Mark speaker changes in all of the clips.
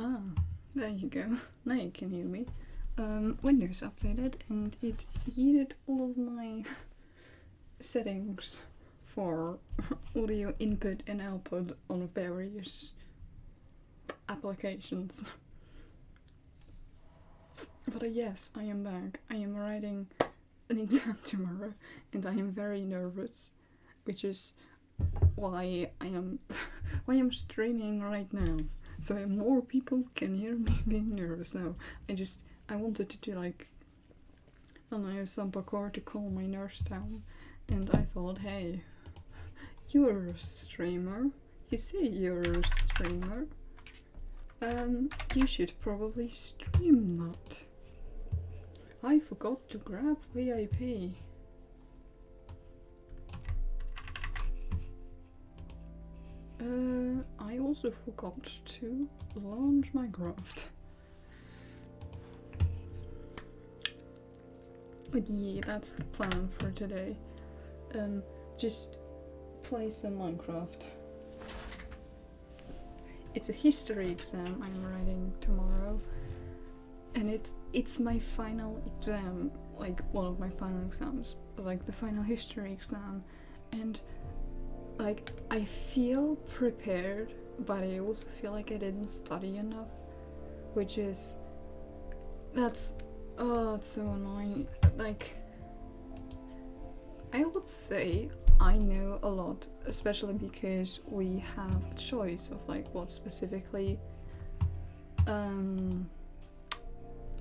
Speaker 1: Ah, there you go. Now you can hear me. Windows updated and it heated all of my settings for audio input and output on various applications. But yes, I am back. I am writing an exam tomorrow and I am very nervous, which is why I'm streaming right now. So more people can hear me being nervous now. I wanted to do like, I don't know, some parkour to calm my nerves down. And I thought, hey, you're a streamer. You say you're a streamer. You should probably stream that. I forgot to grab VIP. I also forgot to launch Minecraft. But yeah, that's the plan for today. Just play some Minecraft. It's a history exam I'm writing tomorrow, and it's my final exam, like one of my final exams, like the final history exam, and like I feel prepared, but I also feel like I didn't study enough, it's so annoying. Like, I would say I know a lot, especially because we have a choice of like what specifically hold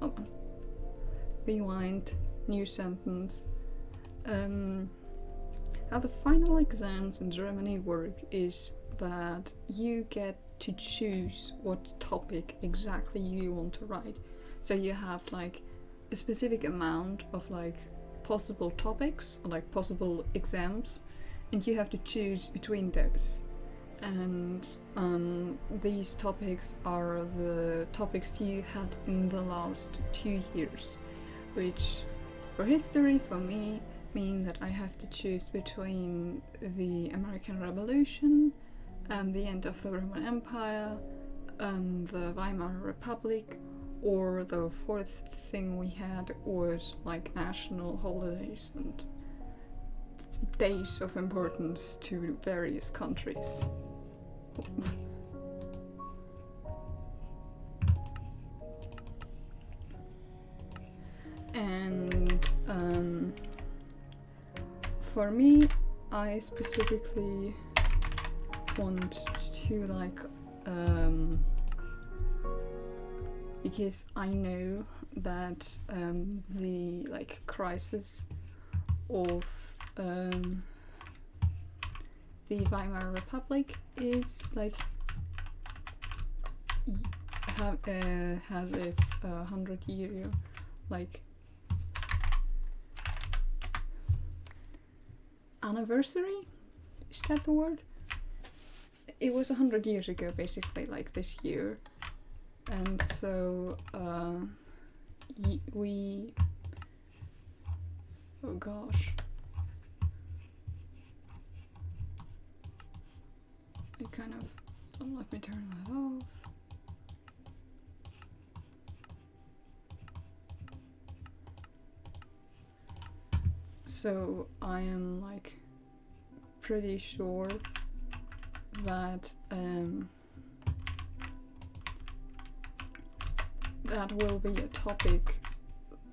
Speaker 1: on. Rewind, new sentence. How the final exams in Germany work is that you get to choose what topic exactly you want to write. So you have like a specific amount of like possible topics or like possible exams, and you have to choose between those. And these topics are the topics you had in the last 2 years, which for history for me mean that I have to choose between the American Revolution, the end of the Roman Empire, the Weimarere Republic, or the fourth thing we had was like national holidays and days of importance to various countries. And for me, I specifically want to like because I know that the like crisis of the Weimarere Republic is like has its 100-year like anniversary. Is that the word? It was 100 years ago, basically, like this year. And so we oh gosh, it kind of, let me turn that off. So I am like pretty sure that that will be a topic,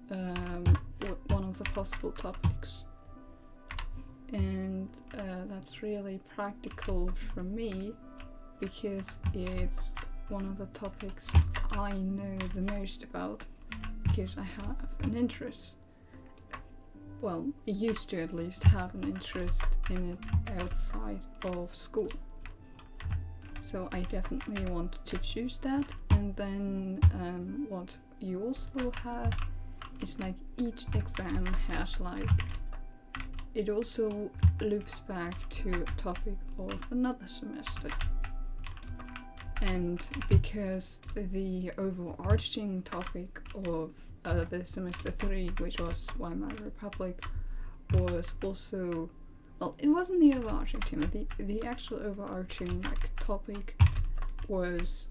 Speaker 1: one of the possible topics, and that's really practical for me because it's one of the topics I know the most about, because I have an interest. Well, I used to at least have an interest in it outside of school. So I definitely wanted to choose that. And then what you also have is like each exam has like, it also loops back to a topic of another semester. And because the overarching topic of the semester 3, which was Weimarere Republic, was also, well, it wasn't the overarching theme. The actual overarching like topic was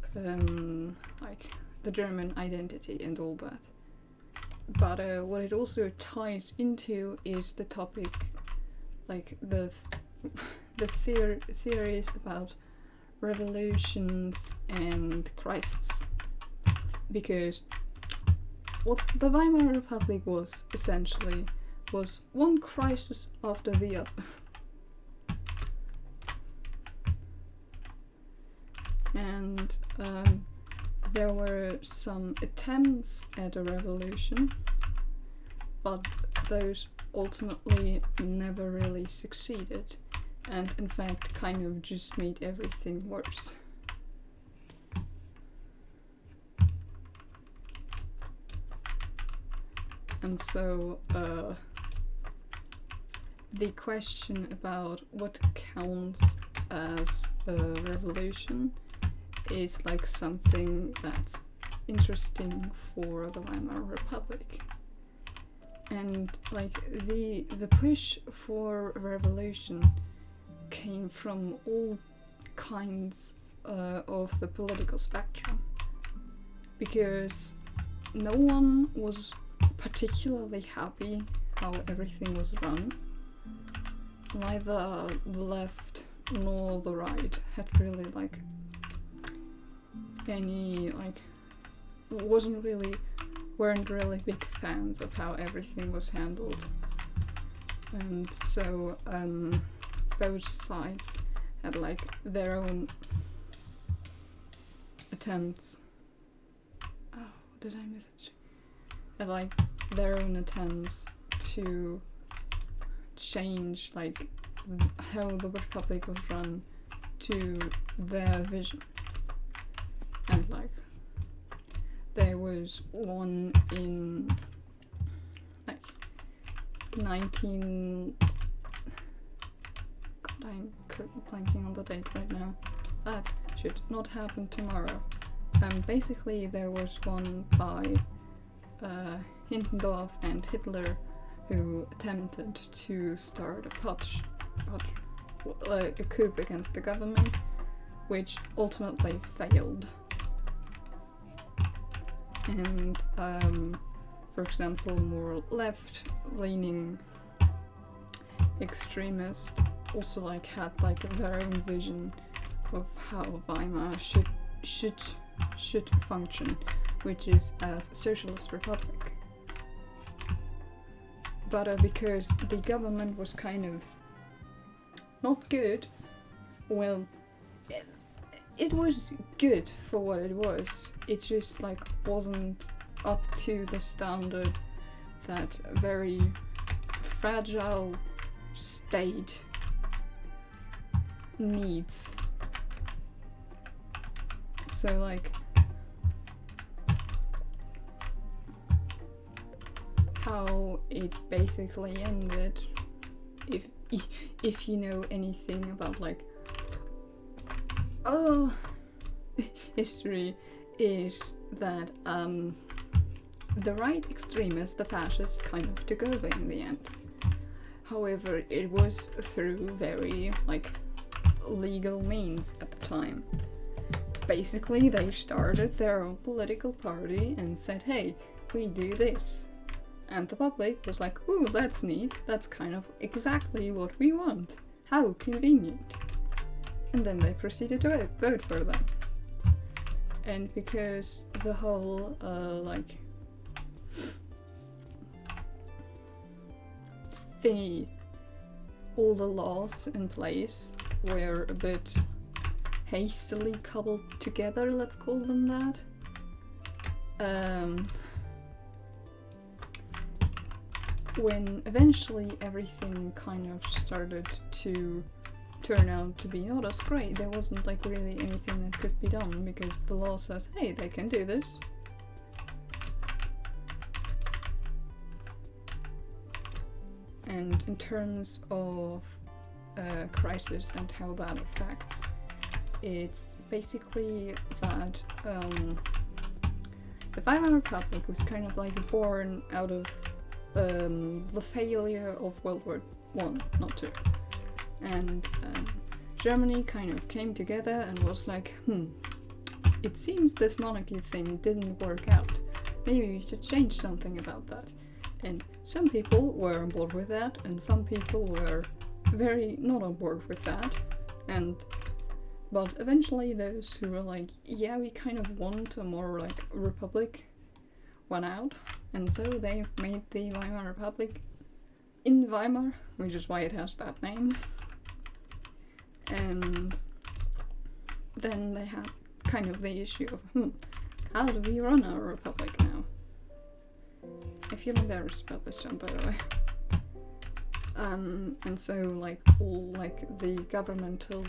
Speaker 1: like the German identity and all that. But what it also ties into is the topic, like the theories about revolutions and crisis. Because what the Weimarere Republic was essentially was one crisis after the other. And there were some attempts at a revolution, but those ultimately never really succeeded, and in fact kind of just made everything worse. And so the question about what counts as a revolution is like something that's interesting for the Weimarere Republic. And like the push for a revolution came from all kinds of the political spectrum, because no one was particularly happy how everything was run. Neither the left nor the right had really like any like weren't really big fans of how everything was handled. And so both sides had like their own attempts. Oh, did I miss it? Had like their own attempts to change like how the Republic was run to their vision. And like there was one in like 19... God, I'm blanking on the date right now. That should not happen tomorrow. Basically there was one by Hindenburg and Hitler who attempted to start a coup against the government, which ultimately failed. And for example, more left-leaning extremists also like had like their own vision of how Weimar should function, which is as a socialist republic. But because the government was kind of not good, well, it was good for what it was. It just like wasn't up to the standard that a very fragile state needs. So like how it basically ended, if you know anything about like history, is that the right extremists, the fascists, kind of took over in the end. However, it was through very like legal means at the time. Basically, they started their own political party and said, hey, we do this. And the public was like, ooh, that's neat, that's kind of exactly what we want. How convenient. And then they proceeded to vote for them. And because the whole, like, thingy, all the laws in place were a bit hastily cobbled together, let's call them that. When eventually everything kind of started to turn out to be not as great, there wasn't like really anything that could be done because the law says, hey, they can do this. And in terms of crisis and how that affects, it's basically that the Weimarere Republic was kind of like born out of the failure of World War I, not II. And Germany kind of came together and was like, it seems this monarchy thing didn't work out. Maybe we should change something about that. And some people were on board with that, and some people were very not on board with that. But eventually those who were like, yeah, we kind of want a more like republic, went out. And so they made the Weimarere Republic in Weimar, which is why it has that name. And then they had kind of the issue of, how do we run our republic now? I feel embarrassed about this one, by the way. And so like all like the governmental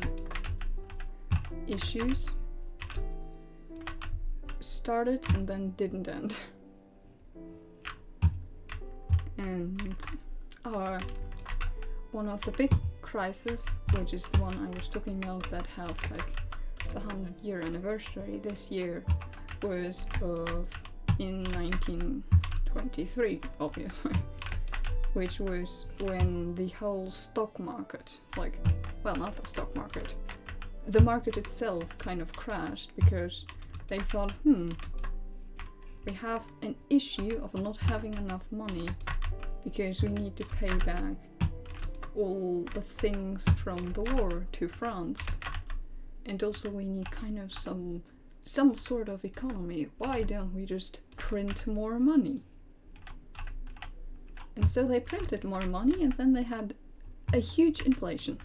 Speaker 1: issues started and then didn't end. And one of the big crises, which is the one I was talking about that has like the 100-year anniversary this year, was in 1923, obviously, which was when the whole stock market, not the stock market, the market itself kind of crashed because they thought, we have an issue of not having enough money because we need to pay back all the things from the war to France, and also we need kind of some sort of economy. Why don't we just print more money? And so they printed more money, and then they had a huge inflation.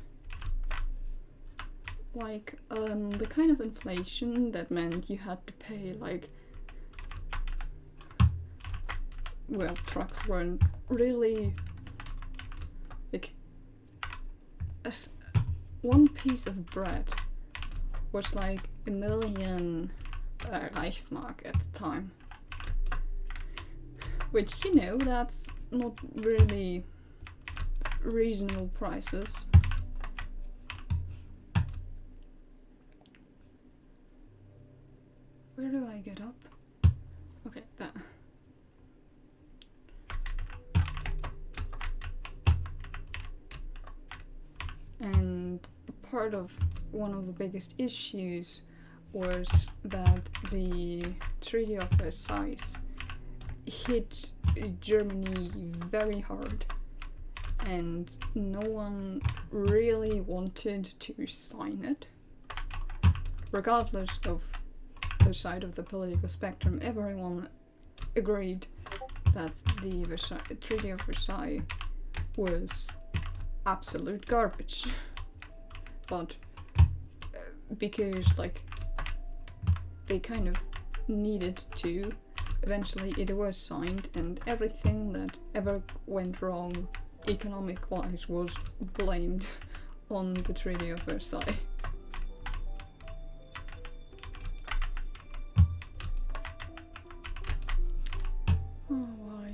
Speaker 1: Like, the kind of inflation that meant you had to pay, like, well, trucks weren't really, like, one piece of bread was like 1 million Reichsmark at the time. Which, you know, that's not really reasonable prices. Where do I get up? Okay, that. And part of one of the biggest issues was that the Treaty of Versailles hit Germany very hard, and no one really wanted to sign it. Regardless of the side of the political spectrum, everyone agreed that the Treaty of Versailles was absolute garbage. But because like they kind of needed to, eventually it was signed, and everything that ever went wrong economic wise was blamed on the Treaty of Versailles. Oh, why?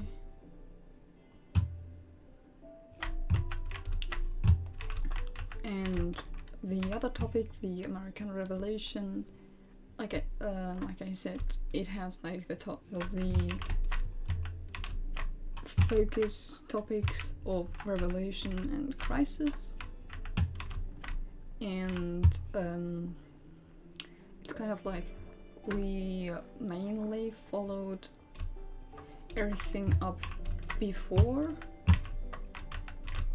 Speaker 1: And the other topic, the American Revolution, like I said, it has like the top of the focus topics of revolution and crisis, and it's kind of like we mainly followed everything up before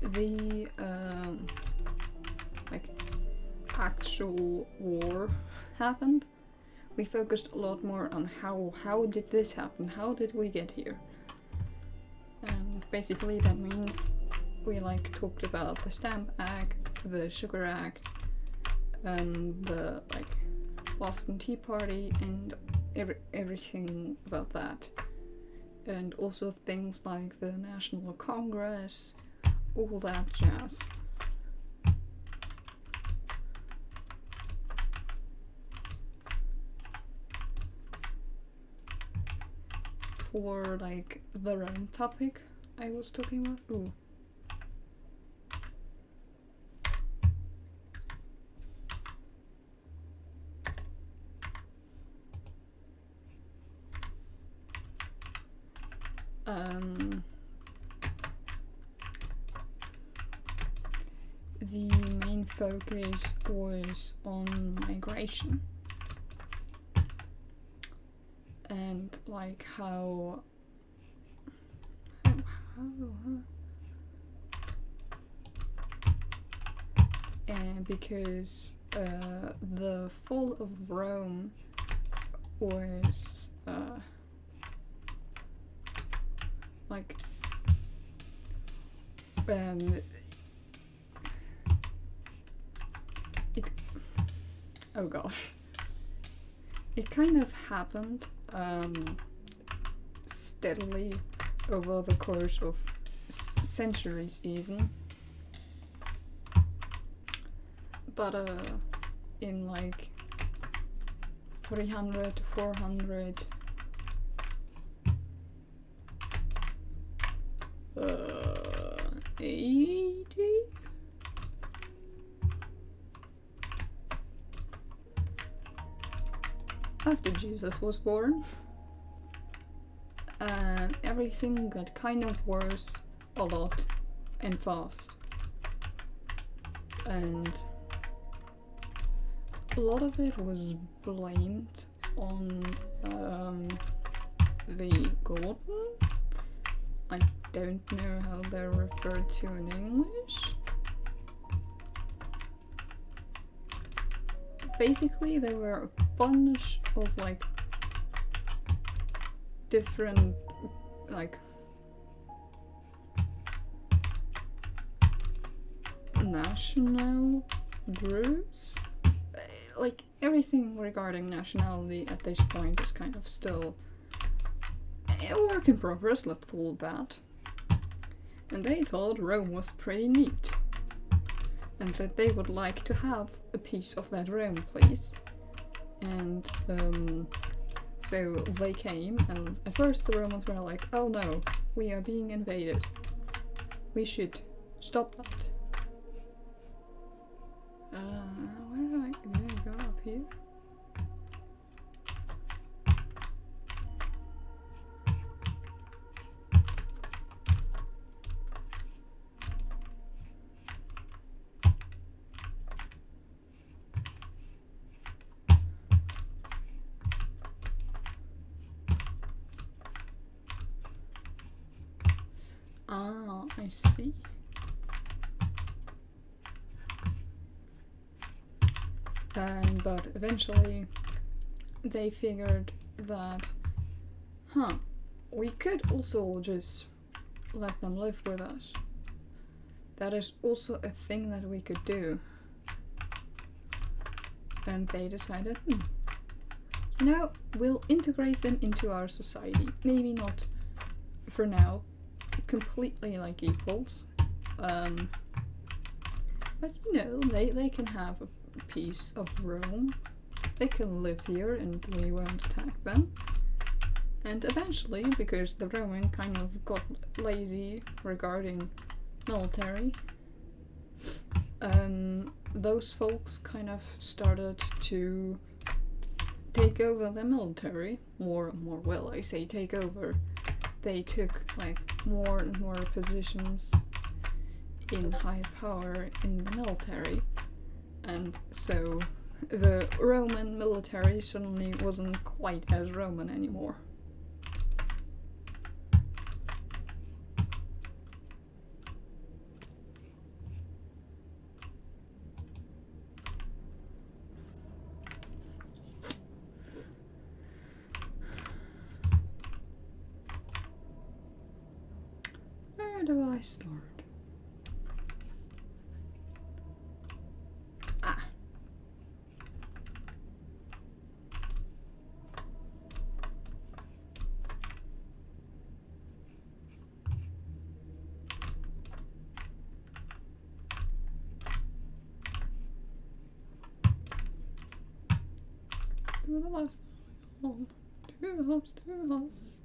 Speaker 1: the like actual war happened. We focused a lot more on how did this happen, how did we get here, and basically that means we like talked about the Stamp Act, the Sugar Act, and the like Boston Tea Party, and everything about that, and also things like the National Congress, all that jazz. For like the random topic I was talking about. Ooh. The main focus was on migration, and like how and because the fall of Rome was like it oh gosh, it kind of happened steadily over the course of centuries even, but in like 300 to 400 80 after Jesus was born, and everything got kind of worse a lot and fast, and a lot of it was blamed on the Gordon. I don't know how they're referred to in English. Basically, there were a bunch of like different like national groups. Like everything regarding nationality at this point is kind of still a work in progress, let's call it that. And they thought Rome was pretty neat, and that they would like to have a piece of that Rome, please. And so they came, and at first the Romans were like, oh no, we are being invaded. We should stop that. Where do I go up here? Ah, I see. But eventually they figured that, we could also just let them live with us. That is also a thing that we could do. And they decided, we'll integrate them into our society. Maybe not for now completely like equals, but they can have a piece of Rome. They can live here and we won't attack them. And eventually, because the Roman kind of got lazy regarding military, those folks kind of started to take over the military. Well, I say take over. They took like more and more positions in high power in the military, and so the Roman military suddenly wasn't quite as Roman anymore. Where do I start? To the left. One, two hops, two hops.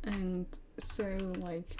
Speaker 1: And so, like,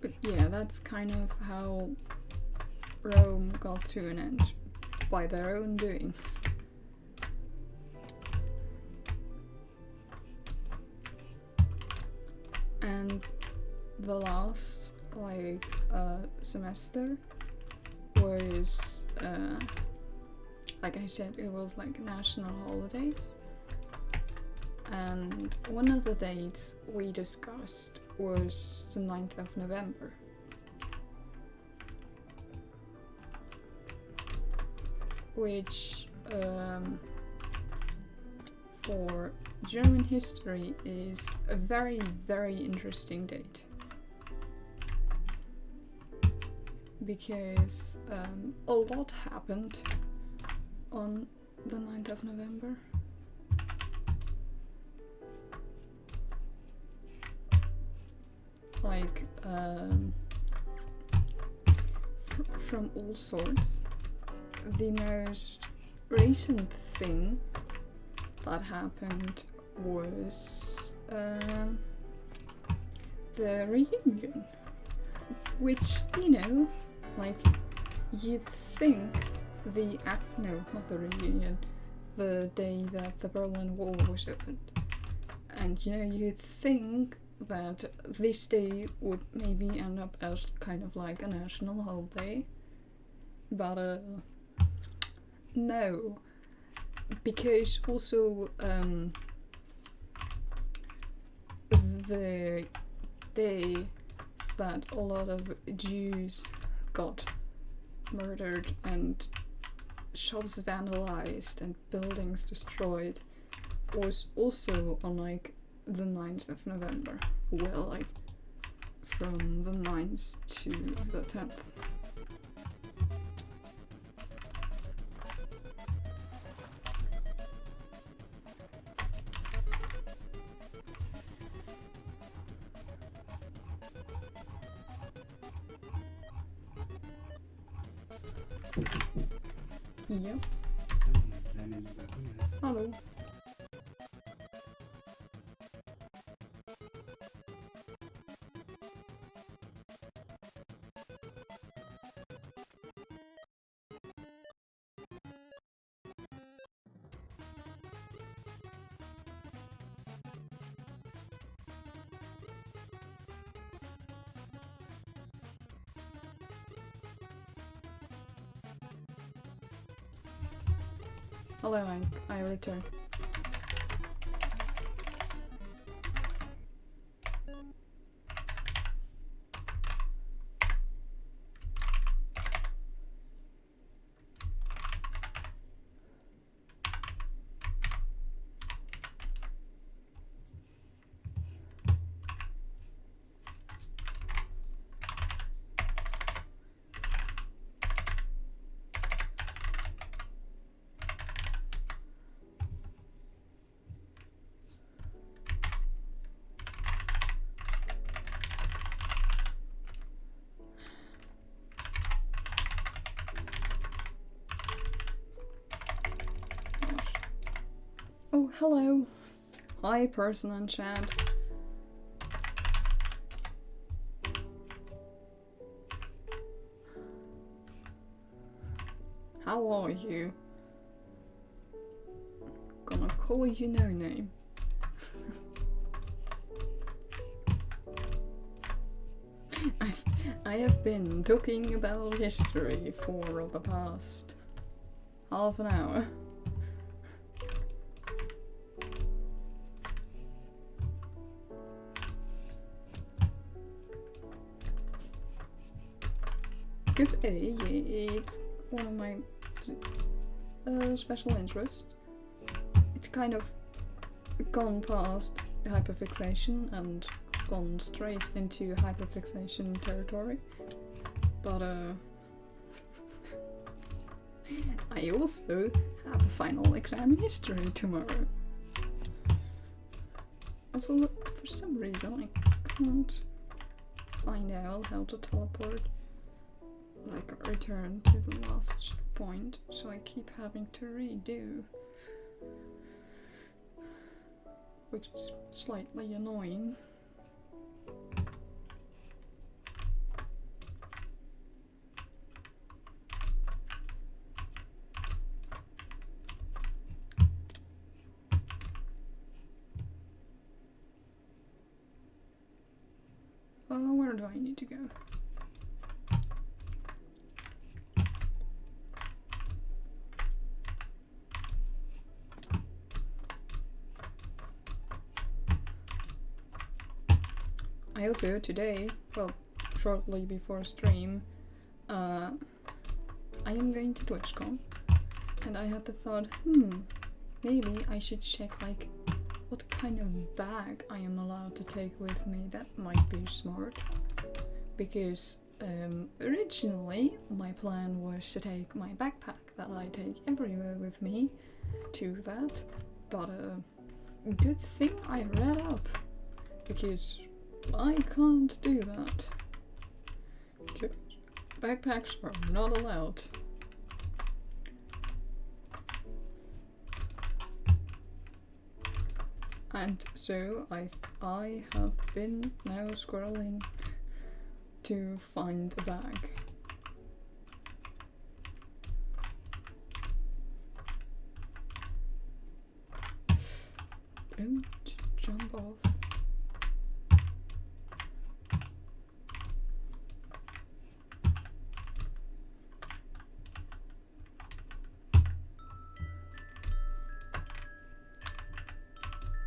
Speaker 1: But yeah, that's kind of how Rome got to an end, by their own doings. And the last semester was like I said, it was like national holidays, and one of the dates we discussed was the 9th of November. Which for German history is a very, very interesting date. Because a lot happened on the 9th of November. Like, from all sorts. The most recent thing that happened was the reunion, which, you know, like, you'd think not the reunion, the day that the Berlin Wall was opened, and you know, you'd think that this day would maybe end up as kind of like a national holiday, but no, because also the day that a lot of Jews got murdered and shops vandalized and buildings destroyed was also on like the 9th of November. Well, like from the 9th to the 10th. Ja. Hallo. Hello, I return. Oh, hello. Hi, person in chat. How are you? Gonna call you no name. I have been talking about history for the past half an hour. Because A, it's one of my special interests. It's kind of gone past hyperfixation and gone straight into hyperfixation territory. But I also have a final exam in history tomorrow. Also, for some reason I can't find out how to teleport. Like, return to the last point, so I keep having to redo, which is slightly annoying. Where do I need to go? I also today, well, shortly before stream, I am going to TwitchCon, and I had the thought, maybe I should check like what kind of bag I am allowed to take with me. That might be smart, because originally my plan was to take my backpack that I take everywhere with me to that, but good thing I read up, because I can't do that. Because backpacks are not allowed. And so I have been now scrolling to find a bag. Don't jump off.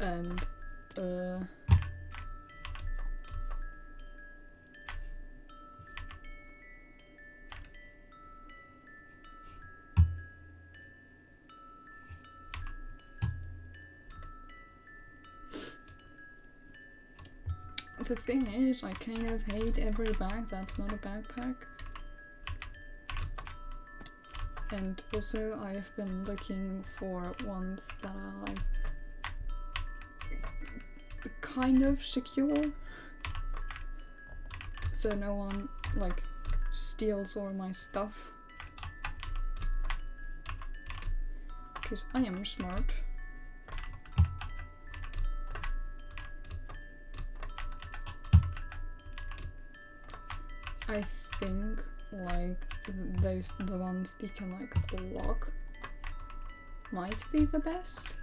Speaker 1: And the thing is, I kind of hate every bag that's not a backpack. And also I've been looking for ones that are like kind of secure, so no one like steals all my stuff, because I am smart. I think like the ones that can like lock might be the best.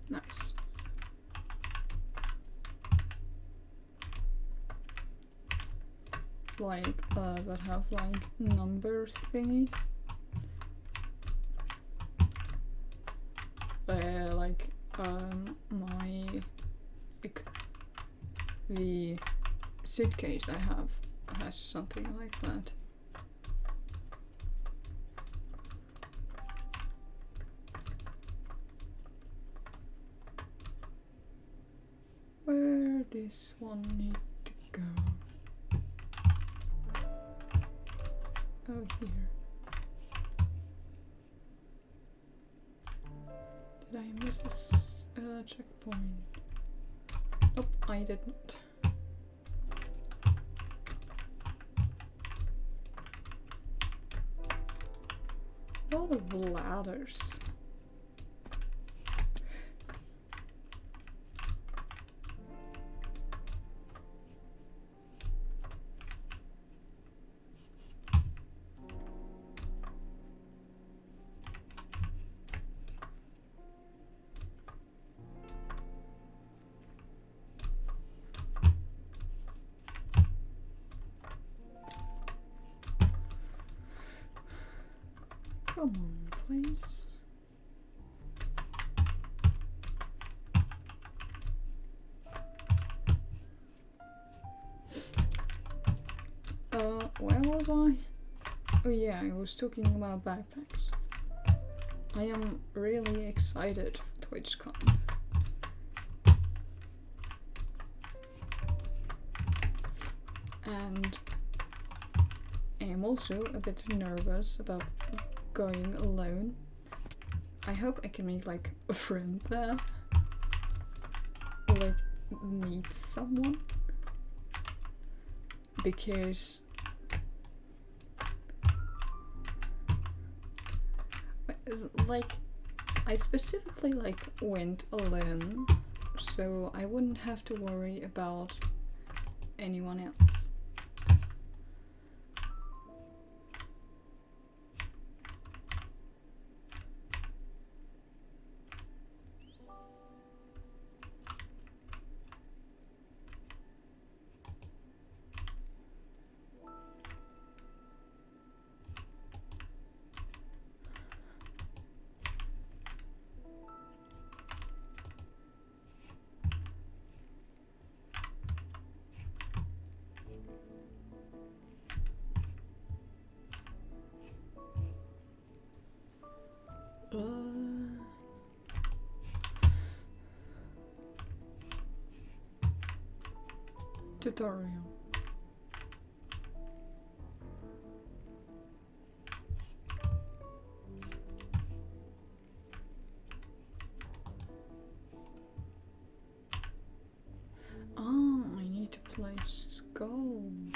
Speaker 1: Nice. Like that have like number thingies. Like the suitcase I have has something like that. Where this one need to go? Oh, here. Did I miss this checkpoint? Nope, I did not. A lot of ladders. Come on, please. Where was I? Oh yeah, I was talking about backpacks. I am really excited for TwitchCon. And I am also a bit nervous about going alone. I hope I can make like a friend there, or like meet someone, because like I specifically like went alone, so I wouldn't have to worry about anyone else. tutorial. I need to place skulls.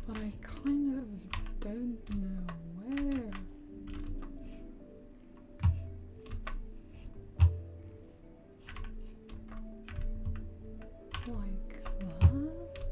Speaker 1: But I kind of don't know where. Like that?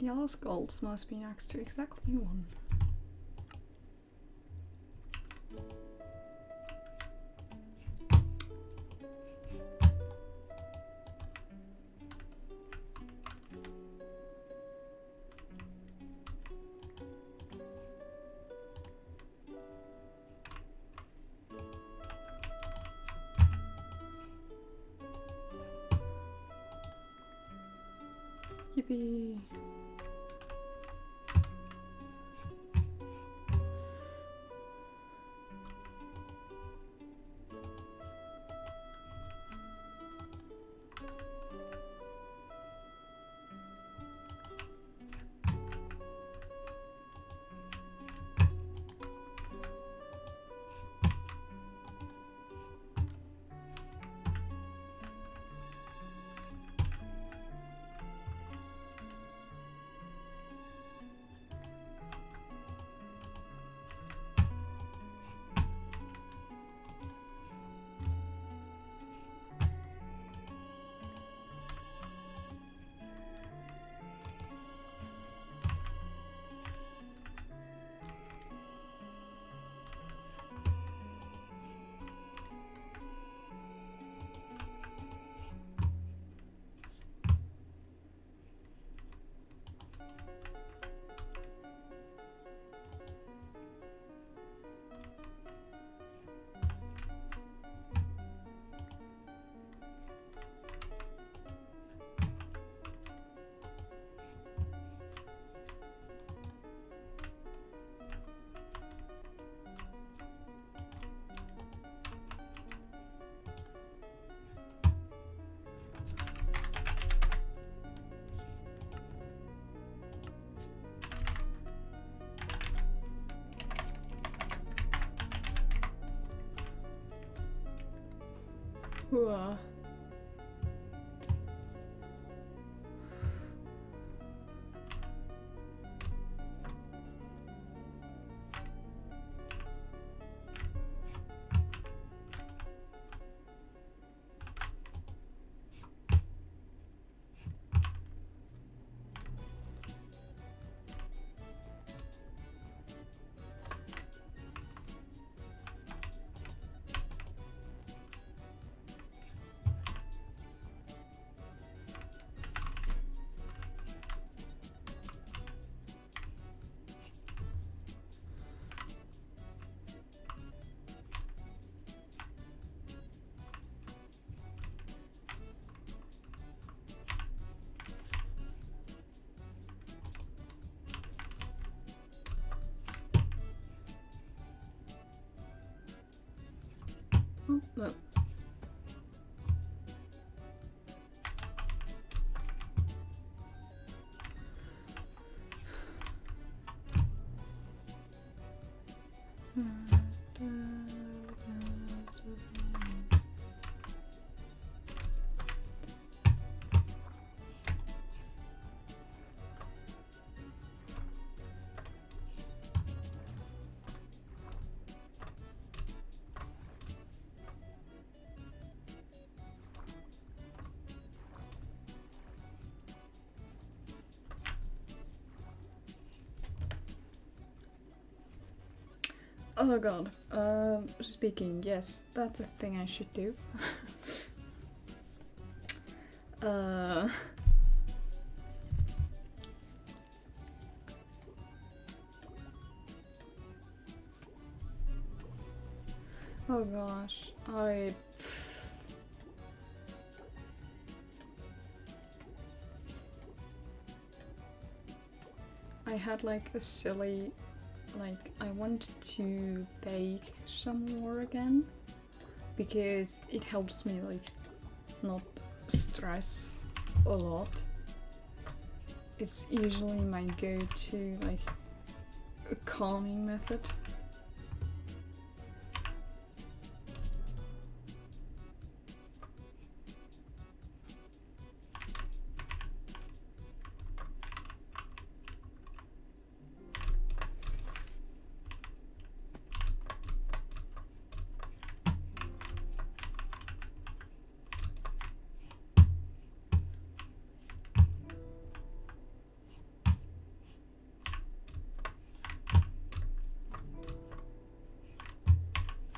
Speaker 1: Yellow skulls must be next to exactly one. Yippee! Woha. Oh, no. Oh god. Speaking, yes, that's the thing I should do. Oh gosh, I had like a silly, like I wanted to bake some more again because it helps me like not stress a lot. It's usually my go-to like a calming method.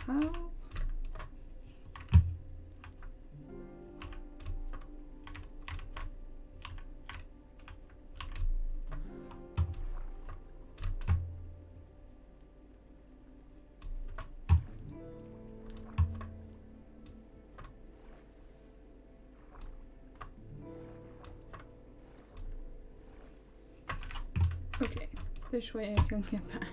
Speaker 1: How? Okay, this way I can get back.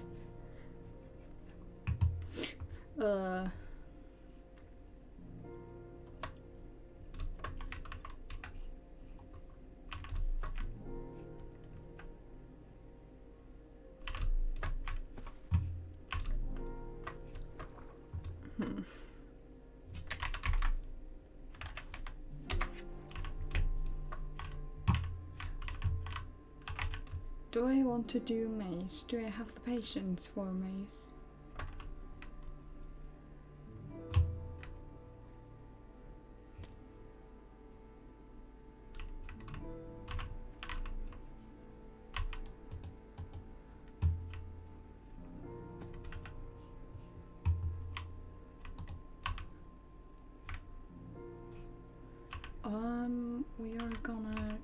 Speaker 1: Do I want to do maze? Do I have the patience for maze? We are gonna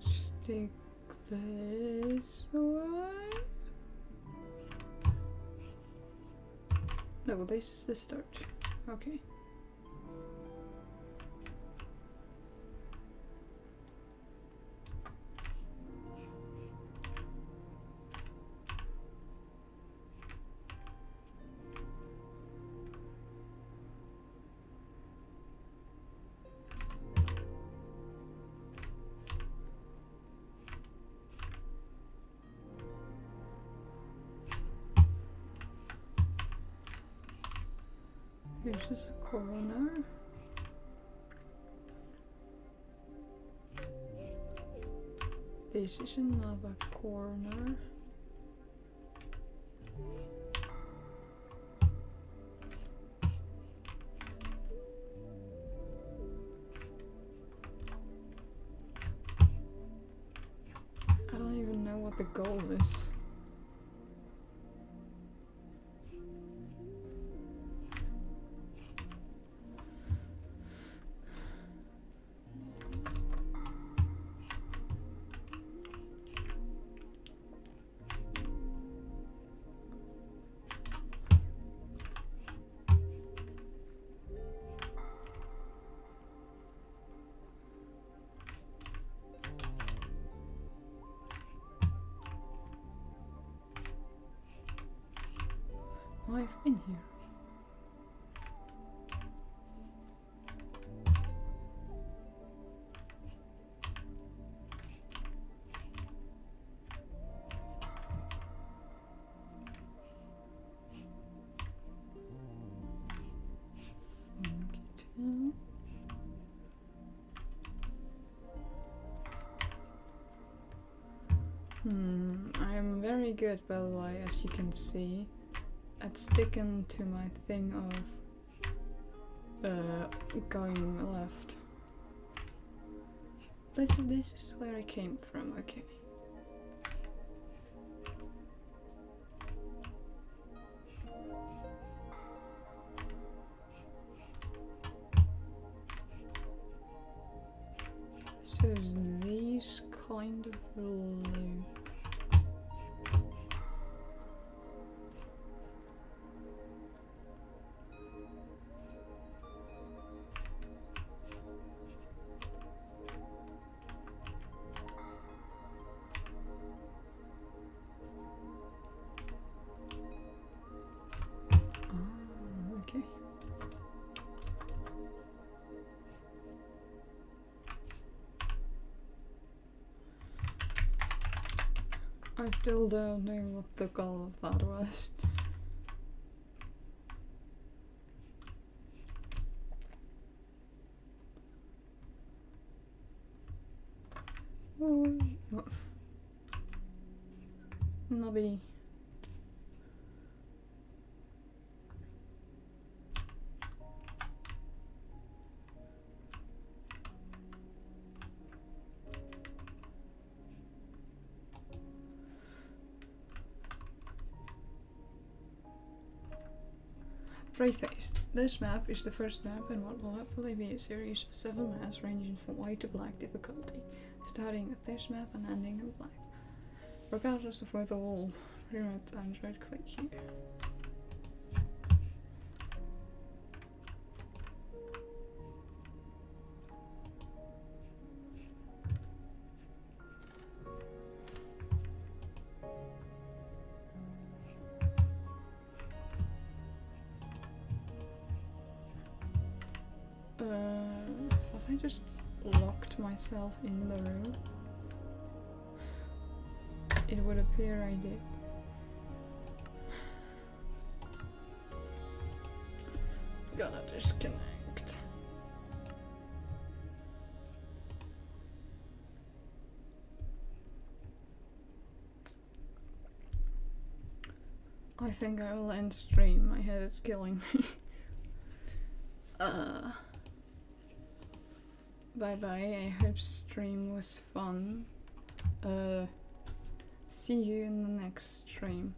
Speaker 1: stick this way. No, this is the start. Okay. Here's just a corner. This is another corner. I don't even know what the goal is. I've been here. I'm very good, by the way, as you can see, at sticking to my thing of going left. This is where I came from, okay. So these kind of loop. Okay. I still don't know what the goal of that was. Oh, Nobby. Prefaced. This map is the first map in what will hopefully be a series of 7 maps ranging from white to black difficulty, starting at this map and ending in black. Regardless of whether all remote times, right click here. Have I just locked myself in the room? It would appear I did. Gotta disconnect. I think I will end stream. My head is killing me. Bye bye. I hope stream was fun. See you in the next stream.